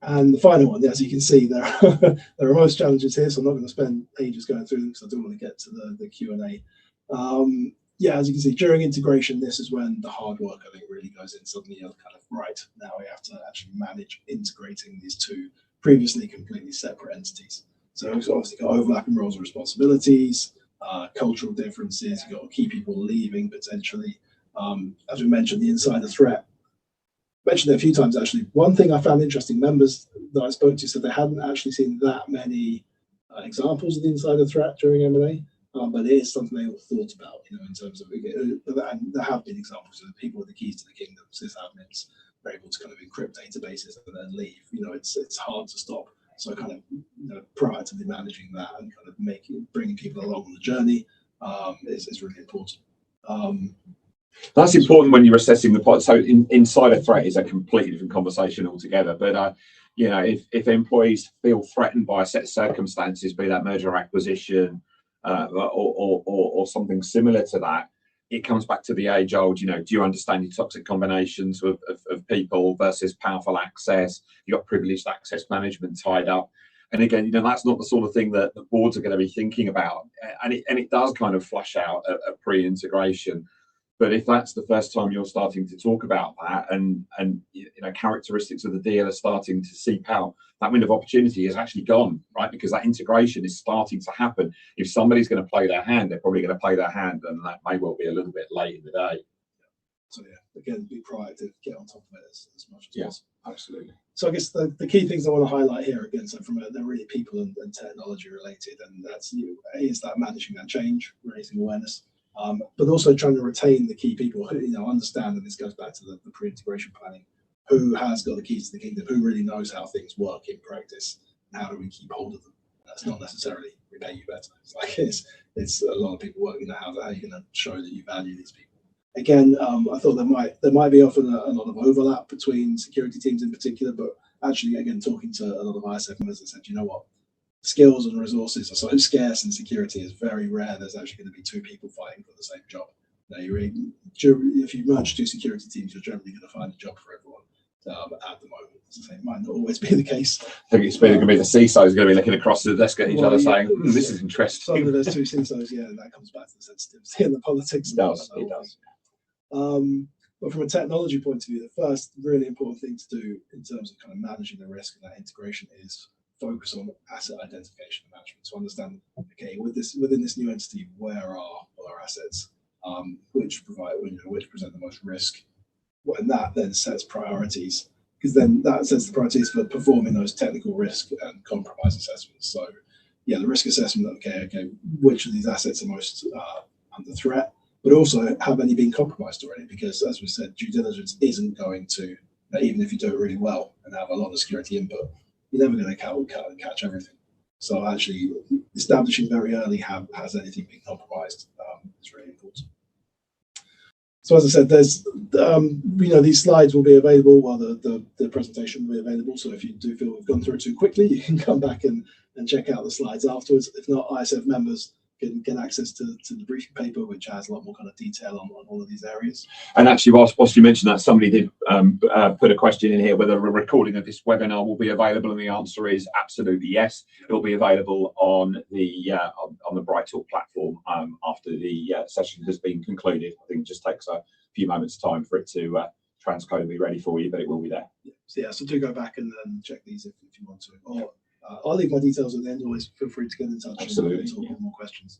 And the final one, as you can see, there are most challenges here, so I'm not going to spend ages going through them because I do want to get to the Q&A. As you can see, during integration, this is when the hard work, I think, really goes in. Suddenly you're kind of, right, now we have to actually manage integrating these two previously completely separate entities. So we've obviously got overlapping roles and responsibilities, cultural differences, you've got key people leaving potentially. As we mentioned, the insider threat. Mentioned it a few times actually. One thing I found interesting, members that I spoke to said they hadn't actually seen that many examples of the insider threat during M&A, but it is something they all thought about, in terms of, and there have been examples of the people with the keys to the kingdom, sysadmins, are able to kind of encrypt databases and then leave. It's hard to stop. So kind of proactively managing that and kind of bringing people along on the journey is really important. That's important when you're assessing the pot. So insider threat is a completely different conversation altogether. But if employees feel threatened by a set of circumstances, be that merger or acquisition, or something similar to that, it comes back to the age-old. Do you understand your toxic combinations of people versus powerful access? You've got privileged access management tied up. And again, that's not the sort of thing that the boards are going to be thinking about. And it does kind of flush out at pre-integration. But if that's the first time you're starting to talk about that, and characteristics of the deal are starting to seep out, that window of opportunity is actually gone, right? Because that integration is starting to happen. If somebody's going to play their hand, they're probably going to play their hand, and that may well be a little bit late in the day. So again, be proactive, get on top of it as much as possible. Absolutely. So I guess the key things I want to highlight here, again, so they're really people and technology related, and that's is that managing that change, raising awareness. But also trying to retain the key people who understand, and this goes back to the pre-integration planning, who has got the keys to the kingdom, who really knows how things work in practice, and how do we keep hold of them. That's not necessarily repay you better. It's a lot of people working out how you're going to show that you value these people. Again, I thought there might be often a lot of overlap between security teams in particular, but actually, again, talking to a lot of ISF members that said, you know what, skills and resources are so scarce in security, is very rare there's actually going to be two people fighting for the same job. If you merge two security teams, you're generally going to find a job for everyone. At the moment, it might not always be the case. I think it's going to be the CISO is going to be looking across the desk at each other saying, this is interesting. Some of those two CISOs, that comes back to the sensitivity and the politics. It does. But from a technology point of view, the first really important thing to do in terms of kind of managing the risk and that integration is focus on asset identification and management. So understand, within this new entity, where are all our assets, which present the most risk, and that then sets priorities, because then that sets the priorities for performing those technical risk and compromise assessments. So the risk assessment, which of these assets are most under threat, but also have any been compromised already, because as we said, due diligence isn't going to, even if you do it really well and have a lot of security input, you're never going to catch everything. So actually establishing very early has anything been compromised is really important. So as I said, there's these slides will be available while the presentation will be available. So if you do feel we've gone through too quickly, you can come back and check out the slides afterwards. If not, ISF members can get access to the briefing paper, which has a lot more kind of detail on all of these areas. And actually, whilst you mentioned that, somebody did put a question in here whether a recording of this webinar will be available, and the answer is absolutely yes. It will be available on the Bright Talk platform after the session has been concluded. I think it just takes a few moments' time for it to transcode and be ready for you, but it will be there. So do go back and check these if you want to. Or I'll leave my details at the end. Always feel free to get in touch. Absolutely. And talk more questions.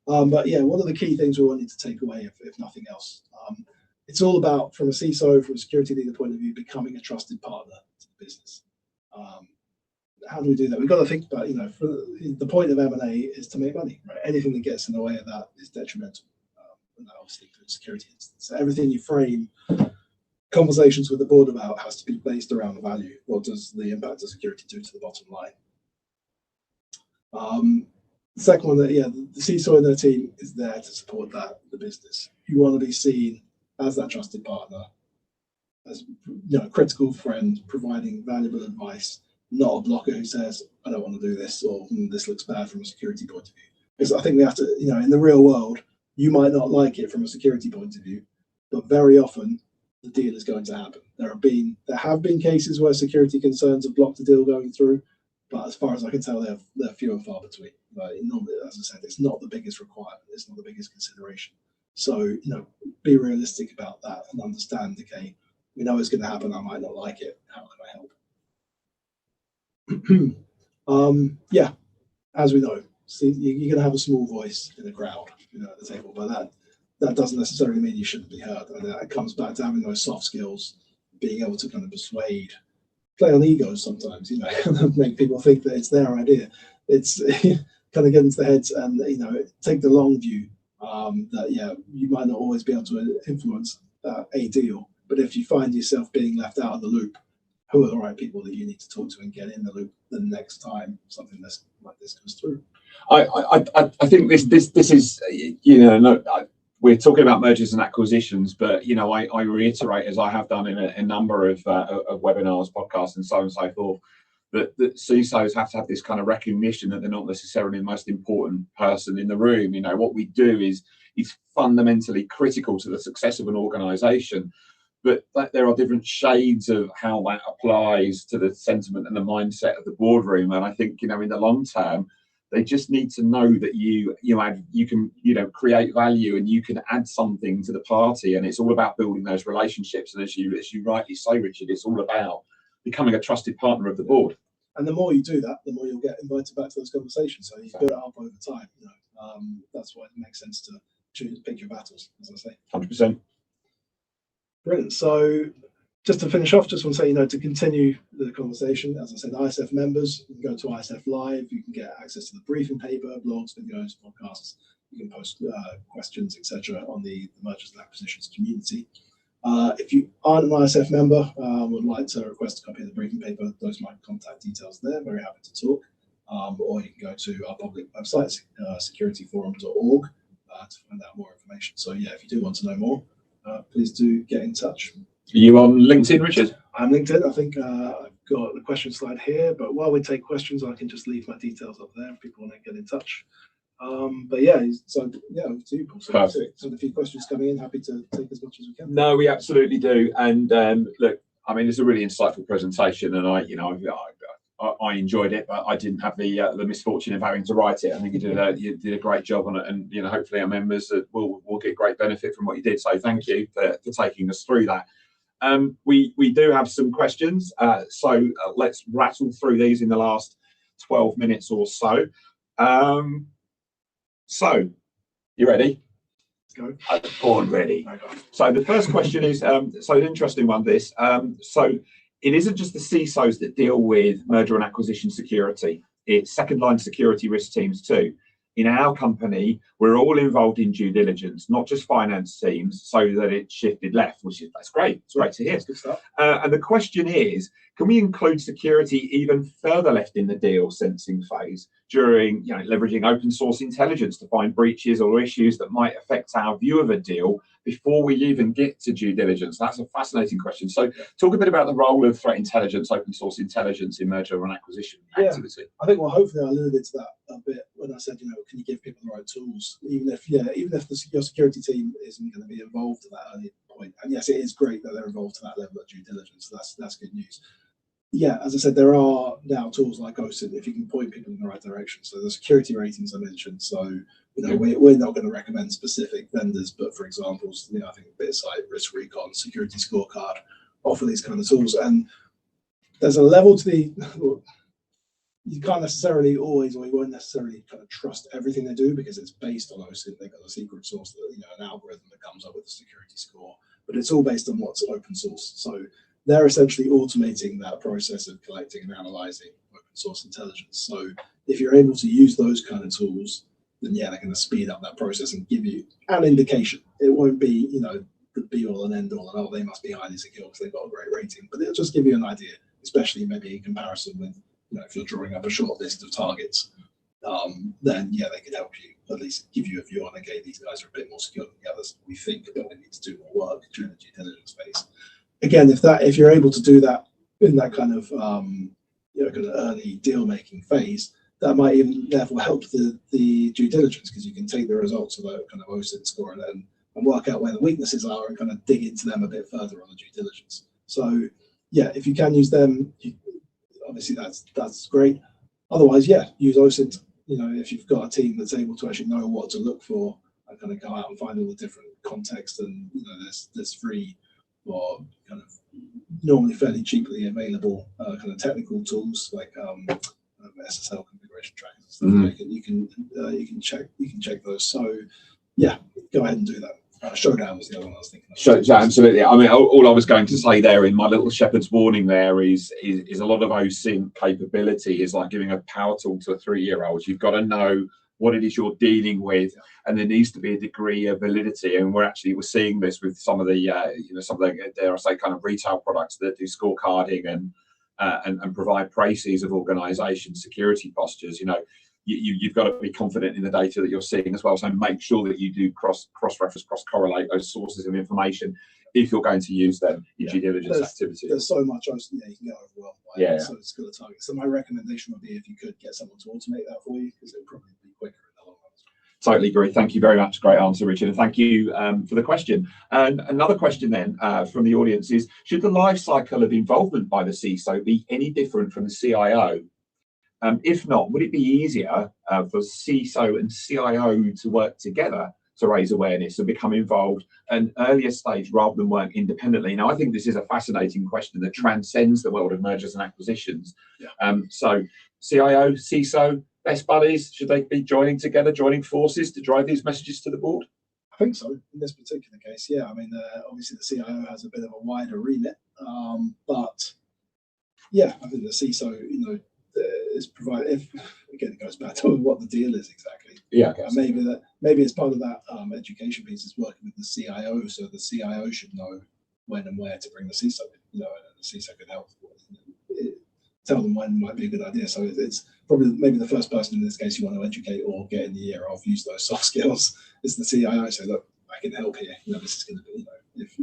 But one of the key things we wanted to take away, if nothing else, it's all about, from a CISO, from a security leader point of view, becoming a trusted partner to the business. How do we do that? We've got to think about, the point of M&A is to make money, right? Anything that gets in the way of that is detrimental. And that obviously includes security. So everything you frame conversations with the board about has to be based around the value. What does the impact of security do to the bottom line? The second one, that the CISO in their team is there to support the business. You want to be seen as that trusted partner, as a critical friend, providing valuable advice, not a blocker who says, I don't want to do this, or this looks bad from a security point of view. Because I think we have to, in the real world, you might not like it from a security point of view, but very often the deal is going to happen. There have been cases where security concerns have blocked a deal going through, but as far as I can tell, they're few and far between. Normally, as I said, it's not the biggest requirement, it's not the biggest consideration. So, be realistic about that and understand, okay, we know it's going to happen, I might not like it, how can I help? As we know, see, you're going to have a small voice in a crowd, at the table, but that doesn't necessarily mean you shouldn't be heard. And it comes back to having those soft skills, being able to kind of persuade, play on egos sometimes, make people think that it's their idea. It's kind of get into the heads and, take the long view, that, you might not always be able to influence a deal, but if you find yourself being left out of the loop, who are the right people that you need to talk to and get in the loop the next time something like this comes through? I think this is, we're talking about mergers and acquisitions, but I reiterate, as I have done in a number of webinars, podcasts, and so on and so forth, that CISOs have to have this kind of recognition that they're not necessarily the most important person in the room. What we do is fundamentally critical to the success of an organisation, but there are different shades of how that applies to the sentiment and the mindset of the boardroom. And I think, in the long term, they just need to know that you can create value and you can add something to the party. And it's all about building those relationships. And as you rightly say, Richard, it's all about becoming a trusted partner of the board. And the more you do that, the more you'll get invited back to those conversations. So you build it up over time. That's why it makes sense to pick your battles, as I say. 100%. Brilliant. So just to finish off, just want to say, to continue the conversation, as I said, ISF members, you can go to ISF Live, you can get access to the briefing paper, blogs, videos, podcasts, you can post questions, etc. on the mergers and acquisitions community. If you aren't an ISF member, would like to request a copy of the briefing paper, those are my contact details there, very happy to talk. Or you can go to our public website, securityforum.org, to find out more information. So if you do want to know more, please do get in touch. Are you on LinkedIn, Richard? I'm LinkedIn. I think I've got the question slide here, but while we take questions, I can just leave my details up there if people want to get in touch. Over to you, Paul. So a few questions coming in. Happy to take as much as we can. No, we absolutely do. And look, it's a really insightful presentation, and I enjoyed it, but I didn't have the misfortune of having to write it. I think you did a great job on it, and hopefully our members will get great benefit from what you did. So thank you for taking us through that. We do have some questions, so let's rattle through these in the last 12 minutes or so. So you ready? Go. I'm born ready. So the first question is an interesting one. So it isn't just the CISOs that deal with merger and acquisition security. It's second line security risk teams too. In our company, we're all involved in due diligence, not just finance teams, so that it shifted left, that's great. It's great to hear. Good stuff. And the question is, can we include security even further left in the deal sensing phase during, leveraging open source intelligence to find breaches or issues that might affect our view of a deal before we even get to due diligence? That's a fascinating question. So talk a bit about the role of threat intelligence, open source intelligence in merger and acquisition activity. I think, hopefully I alluded to that a bit when I said, can you give people the right tools, even if your security team isn't going to be involved at that early point. And yes, it is great that they're involved to that level of due diligence. So that's good news. As I said, there are now tools like OSINT if you can point people in the right direction. So the security ratings I mentioned. So we're not going to recommend specific vendors, but for examples, I think bits like Risk Recon, Security Scorecard offer these kind of tools. And there's a level to you can't necessarily always, or you won't necessarily kind of trust everything they do because it's based on OSINT. They've got a secret source that an algorithm that comes up with a security score, but it's all based on what's open source. So they're essentially automating that process of collecting and analyzing open source intelligence. So if you're able to use those kind of tools, then they're going to speed up that process and give you an indication. It won't be, the be all and end all, and they must be highly secure because they've got a great rating, but it'll just give you an idea, especially maybe in comparison with, if you're drawing up a short list of targets. then yeah, they could help you, at least give you a view on, okay, these guys are a bit more secure than the others. We think that we need to do more work during the due diligence phase. Again, if you're able to do that in that kind of kind of early deal making phase, that might even therefore help the due diligence, because you can take the results of that kind of OSINT score and work out where the weaknesses are and kind of dig into them a bit further on the due diligence. So yeah, if you can use them, obviously that's great. Otherwise, yeah, use OSINT. If you've got a team that's able to actually know what to look for and kind of go out and find all the different context, and there's free or kind of normally fairly cheaply available kind of technical tools like SSL configuration trackers. You can check those. So yeah, go ahead and do that. Showdown was the other one I was thinking of. Absolutely. I mean, all I was going to say there in my little shepherd's warning there is a lot of OSINT capability is like giving a power tool to a 3-year-old. You've got to know what it is you're dealing with, and there needs to be a degree of validity. And we're seeing this with some of the dare I say kind of retail products that do scorecarding and provide crises of organisation security postures. You've got to be confident in the data that you're seeing as well. So make sure that you do cross-reference, cross-correlate those sources of information if you're going to use them in due diligence activity. There's so much, you can get overwhelmed by it. So it's got a target. So my recommendation would be if you could get someone to automate that for you, because it would probably be quicker in the long run. Totally agree. Thank you very much. Great answer, Richard. And thank you for the question. And another question then from the audience is, should the life cycle of involvement by the CISO be any different from the CIO? If not, would it be easier for CISO and CIO to work together to raise awareness and become involved at an earlier stage rather than work independently? Now, I think this is a fascinating question that transcends the world of mergers and acquisitions. So CIO, CISO, best buddies, should they be joining together, joining forces to drive these messages to the board? I think so in this particular case. Yeah, I mean, obviously the CIO has a bit of a wider remit, but yeah, I think the CISO, is provided. If again, it goes back to what the deal is exactly. Yeah, maybe it's part of that education piece is working with the CIO, so the CIO should know when and where to bring the CISO in, and the CISO can help tell them when might be a good idea. So it's probably maybe the first person in this case you want to educate or get in the ear of, use those soft skills, is the CIO. So look, I can help here. This is going to be,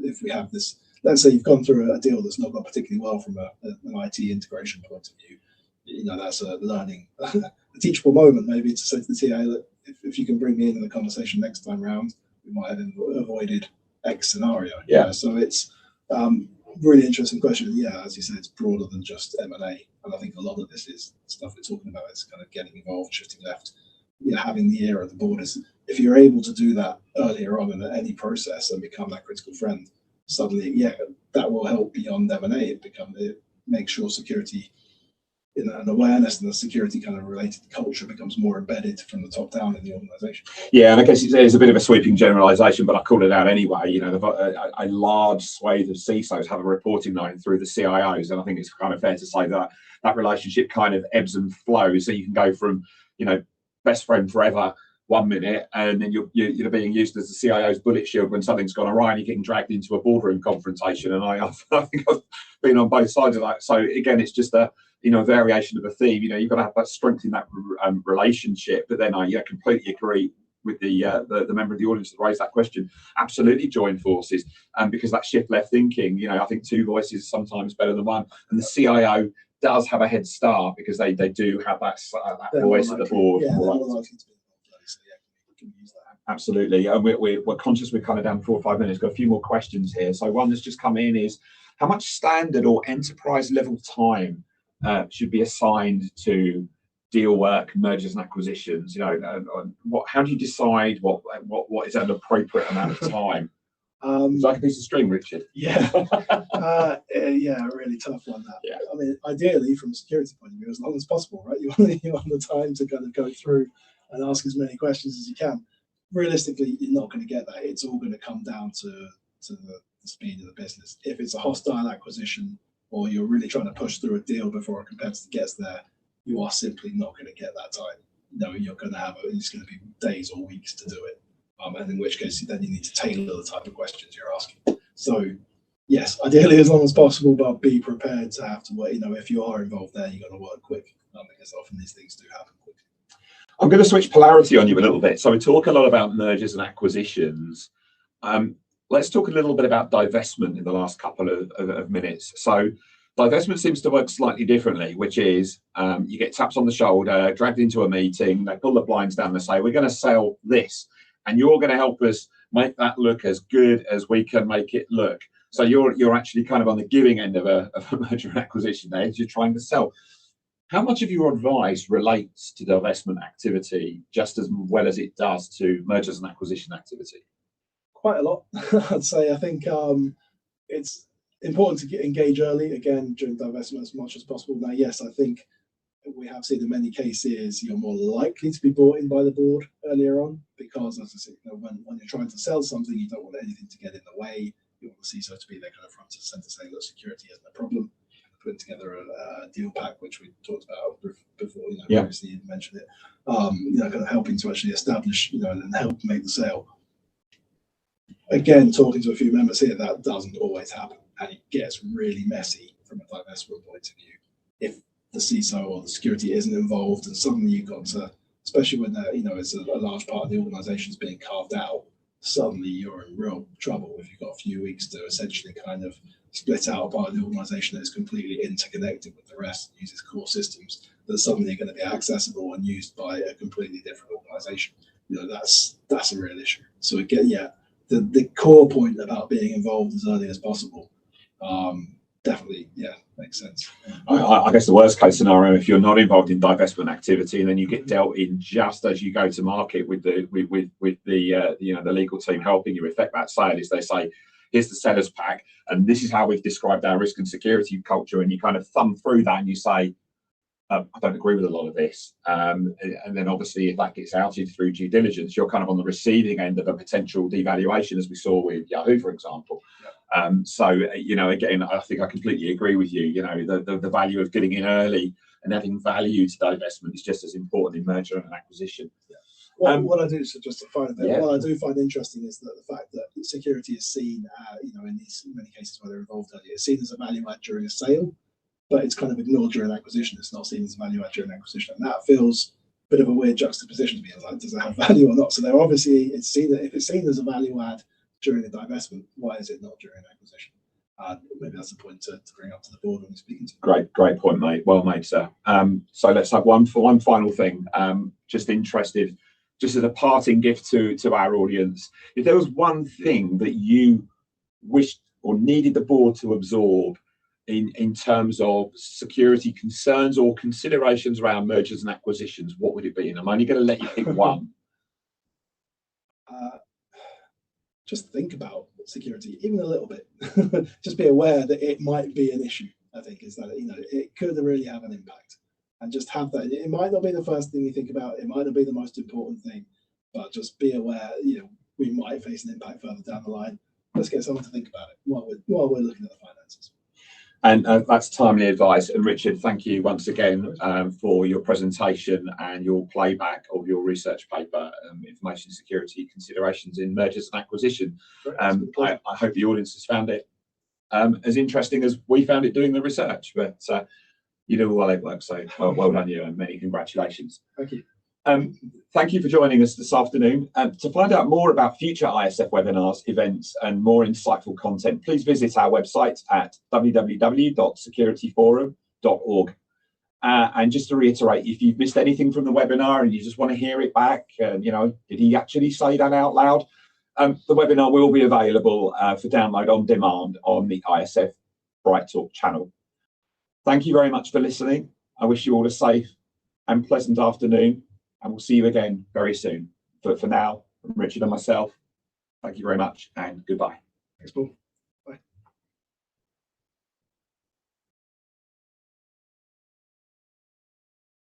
if we have this, let's say you've gone through a deal that's not gone particularly well from an IT integration point of view. That's a learning, a teachable moment maybe to say to the TA that if you can bring me into the conversation next time round, we might have avoided X scenario. So it's really interesting question. Yeah, as you said, it's broader than just M&A, and I think a lot of this is stuff we're talking about. Is kind of getting involved, shifting left. Having the ear of the board is, if you're able to do that earlier on in any process and become that critical friend, suddenly, that will help beyond M&A. It makes sure security, an awareness and the security kind of related culture becomes more embedded from the top down in the organisation. Yeah, and I guess it's a bit of a sweeping generalisation, but I call it out anyway. A large swathe of CISOs have a reporting line through the CIOs, and I think it's kind of fair to say that that relationship kind of ebbs and flows. So you can go from, best friend forever 1 minute, and then you're being used as the CIO's bullet shield when something's gone awry, and you're getting dragged into a boardroom confrontation. And I think I've been on both sides of that. So again, it's just a variation of a theme. You've got to have that strength in that relationship. But then I completely agree with the member of the audience that raised that question. Absolutely join forces, because that shift left thinking. I think two voices is sometimes better than one, and the CIO does have a head start because they do have that voice at the board. Absolutely, and we're conscious we're kind of down 4 or 5 minutes. Got a few more questions here. So one that's just come in is, how much standard or enterprise level time should be assigned to deal work, mergers and acquisitions? How do you decide what is an appropriate amount of time? It's like a piece of string, Richard. A really tough one. That. I mean, ideally, from a security point of view, as long as possible, right? You want the time to kind of go through and ask as many questions as you can. Realistically, you're not going to get that. It's all going to come down to the speed of the business. If it's a hostile acquisition, or you're really trying to push through a deal before a competitor gets there, you are simply not going to get that time. You're going to have it's going to be days or weeks to do it. And in which case, then you need to tailor the type of questions you're asking. So, yes, ideally as long as possible, but be prepared to have to wait. If you are involved there, you've got to work quick, because often these things do happen quickly. I'm going to switch polarity on you a little bit. So we talk a lot about mergers and acquisitions. Let's talk a little bit about divestment in the last couple of minutes. So divestment seems to work slightly differently, which is you get taps on the shoulder, dragged into a meeting, they pull the blinds down and say, we're going to sell this, and you're going to help us make that look as good as we can make it look. So you're actually kind of on the giving end of a merger and acquisition there, as you're trying to sell. How much of your advice relates to divestment activity just as well as it does to mergers and acquisition activity? Quite a lot, I'd say. I think it's important to engage early, again, during divestment as much as possible. Now, yes, I think we have seen in many cases you're more likely to be brought in by the board earlier on, because, as I said, when you're trying to sell something, you don't want anything to get in the way. You want the CISO to be there kind of front and center saying, look, security isn't a problem. Putting together a deal pack, which we talked about before, previously you mentioned it, kind of helping to actually establish, and help make the sale. Again, talking to a few members here, that doesn't always happen, and it gets really messy from a divestment point of view if the CISO or the security isn't involved, and suddenly you've got to, especially when it's a large part of the organisation is being carved out, suddenly you're in real trouble if you've got a few weeks to essentially kind of split out a part of the organisation that is completely interconnected with the rest, uses core systems that suddenly are going to be accessible and used by a completely different organisation. That's a real issue. So again, the core point about being involved as early as possible, definitely, makes sense. I guess the worst case scenario, if you're not involved in divestment activity, and then you get dealt in just as you go to market with the legal team helping you effect that sale, is they say, here's the seller's pack, and this is how we've described our risk and security culture, and you kind of thumb through that and you say, I don't agree with a lot of this. And then obviously if that gets outed through due diligence, you're kind of on the receiving end of a potential devaluation, as we saw with Yahoo, for example. So, again, I think I completely agree with you. The value of getting in early and adding value to divestment is just as important in merger and acquisition. What I do, so just to find that, what I do find interesting is that the fact that security is seen, in these many cases where they're involved early, it's seen as a value add during a sale, but it's kind of ignored during acquisition. It's not seen as a value add during acquisition, and that feels a bit of a weird juxtaposition to me. Like, does it have value or not? So they're obviously, it's seen that if it's seen as a value add during a divestment, why is it not during acquisition? Maybe that's a point to bring up to the board when you're speaking to them. Great point, mate. Well made, sir. So let's have one final thing. Just interested, just as a parting gift to our audience, if there was one thing that you wished or needed the board to absorb in terms of security concerns or considerations around mergers and acquisitions, what would it be? And I'm only going to let you pick one. Just think about security, even a little bit. Just be aware that it might be an issue. I think is that it could really have an impact, and just have that. It might not be the first thing you think about. It might not be the most important thing, but just be aware. We might face an impact further down the line. Let's get someone to think about it while we're looking at the finances. And that's timely advice. And Richard, thank you once again for your presentation and your playback of your research paper, Information Security Considerations in Mergers and Acquisition. I hope the audience has found it as interesting as we found it doing the research. But you do all that work, so well done you, and many congratulations. Thank you. Thank you for joining us this afternoon. To find out more about future ISF webinars, events, and more insightful content, please visit our website at www.securityforum.org. And just to reiterate, if you've missed anything from the webinar and you just want to hear it back, did he actually say that out loud? The webinar will be available for download on demand on the ISF Bright Talk channel. Thank you very much for listening. I wish you all a safe and pleasant afternoon, and we'll see you again very soon. But for now, from Richard and myself, thank you very much and goodbye. Thanks, Paul.